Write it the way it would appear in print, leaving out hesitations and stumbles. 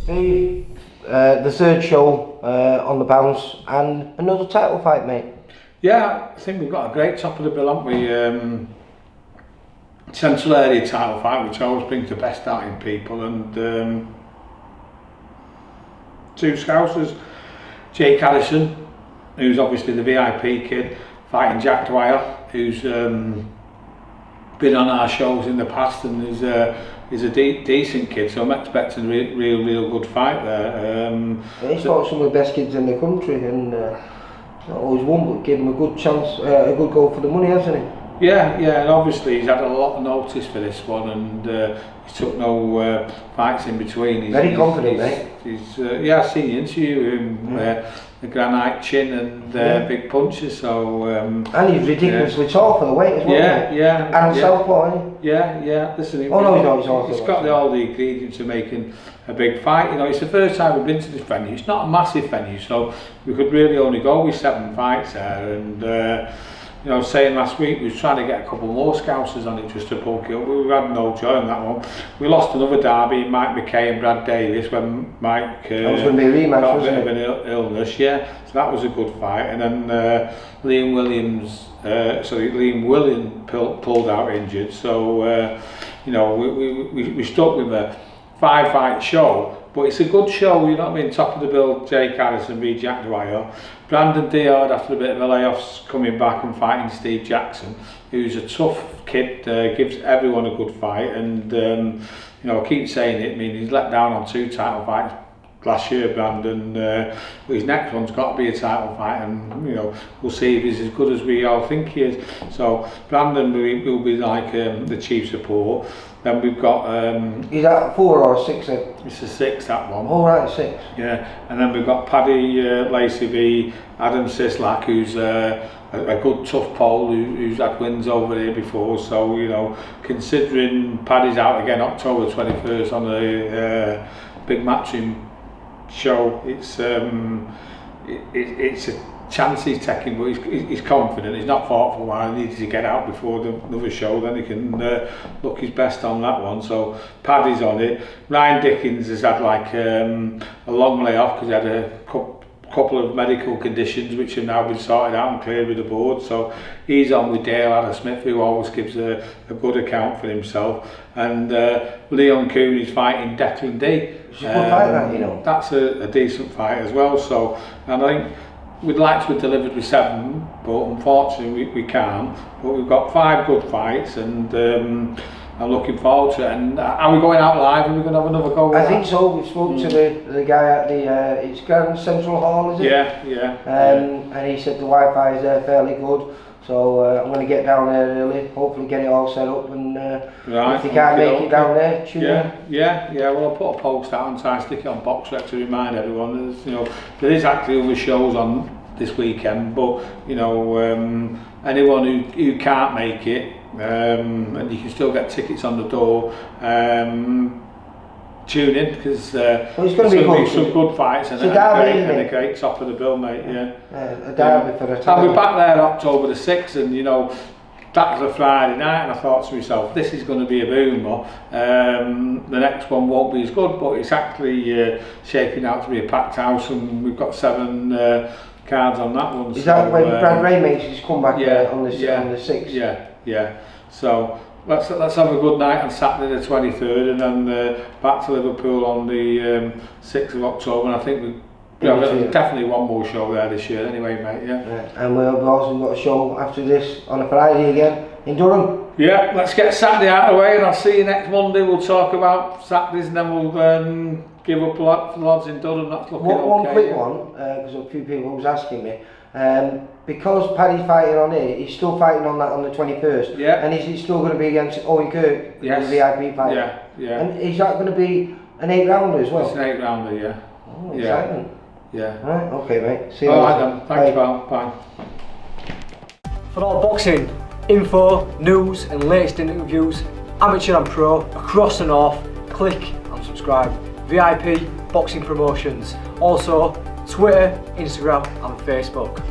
The third show on the bounce and another title fight, mate. Yeah, I think we've got a great top of the bill, haven't we? Central area title fight, which always brings the best out in people, and two Scousers, Jake Harrison, who's obviously the VIP kid, fighting Jack Dwyer, who's been on our shows in the past and is a decent kid, so I'm expecting a real good fight there. He's fought some of the best kids in the country, and not always won, but gave him a good chance, a good goal for the money, hasn't he? Yeah, and obviously he's had a lot of notice for this one, and he took no fights in between. He's very confident, mate. Yeah, I've seen the interview, the granite chin and big punches, so... and he's ridiculously tall for the weight as well. Yeah. And southpaw, Yeah. Listen, he's got all the ingredients of making a big fight. You know, it's the first time we've been to this venue. It's not a massive venue, so we could really only go with 7 fights there, and... you know, saying last week we was trying to get a couple more Scousers on it just to bulk it up, but we've had no joy on that one. We lost another derby, Mike McKay and Brad Davis, when Mike that was going to be a rematch, got a bit of an illness, so that was a good fight. And then Liam William pulled out injured, so you know, we stuck with a 5-fight show. But it's a good show, you know what I mean? Top of the bill, Jake Harrison v Jack Dwyer. Brandon Daord, after a bit of a layoffs, coming back and fighting Steve Jackson, who's a tough kid, gives everyone a good fight, and you know, I keep saying it. I mean, he's let down on 2 title fights last year, Brandon. But his next one's got to be a title fight, and you know, we'll see if he's as good as we all think he is. So Brandon will be like the chief support. Then we've got... is that 4 or 6 then? It's a 6, that one. Oh right, 6. Yeah, and then we've got Paddy Lacey v Adam Sislak, who's a good tough pole who's had wins over here before. So, you know, considering Paddy's out again October 21st on the big matchroom show, it's a chance he's taking, but he's confident. He's not fought for a while. He needs to get out before another show, then he can look his best on that one. So Paddy's on it. Ryan Dickens has had like a long layoff because he had a couple of medical conditions which have now been sorted out and cleared with the board. So he's on with Dale Adder-Smith, who always gives a good account for himself. And Leon Kuhn is fighting Declan D. It's a good fight, that, you know. That's a decent fight as well. So, and I think we'd like to have delivered with 7, but unfortunately we can't. But we've got 5 good fights, and I'm looking forward to it. And are we going out live? Are we going to have another go? I think so. We spoke to the guy at the it's Grand Central Hall, is it? Yeah. And he said the Wi-Fi is there fairly good. So I'm going to get down there early, hopefully get it all set up, and if they can't make it down there, tune in. Yeah. Well, I'll put a post out and try and stick it on BoxRec to remind everyone. You know, there is actually other shows on this weekend, but you know, anyone who can't make it, and you can still get tickets on the door. Tune in, because it's going to be some good fights and a great top of the bill, mate. A derby for the title. I'll be back there October the 6th, and you know, that was a Friday night, and I thought to myself, this is going to be a boomer. The next one won't be as good, but it's actually shaping out to be a packed house, and we've got 7 cards on that one. Is that when Brad Ray makes his comeback on the 6th? Yeah. So let's have a good night on Saturday the 23rd, and then back to Liverpool on the 6th of October. And I think we've definitely one more show there this year anyway, mate. Yeah. And we've also got a show after this on a Friday again in Durham. Yeah, let's get Saturday out of the way, and I'll see you next Monday. We'll talk about Saturdays, and then we'll give up a lot for the lads in Durham. That's looking okay. One quick one, because a few people was asking me. Because Paddy's fighting on here, he's still fighting on that on the 21st. Yeah. And is he still going to be against Owen Kirk? Yes. The VIP fight? Yeah. And is that going to be an 8-rounder as well? It's an 8-rounder, yeah. Oh, exciting. Yeah. Right, okay, mate. See you later. later. Then. Thanks, pal. Bye. For all boxing info, news and latest interviews, amateur and pro, across the north, click and subscribe. VIP Boxing Promotions. Also, Twitter, Instagram and Facebook.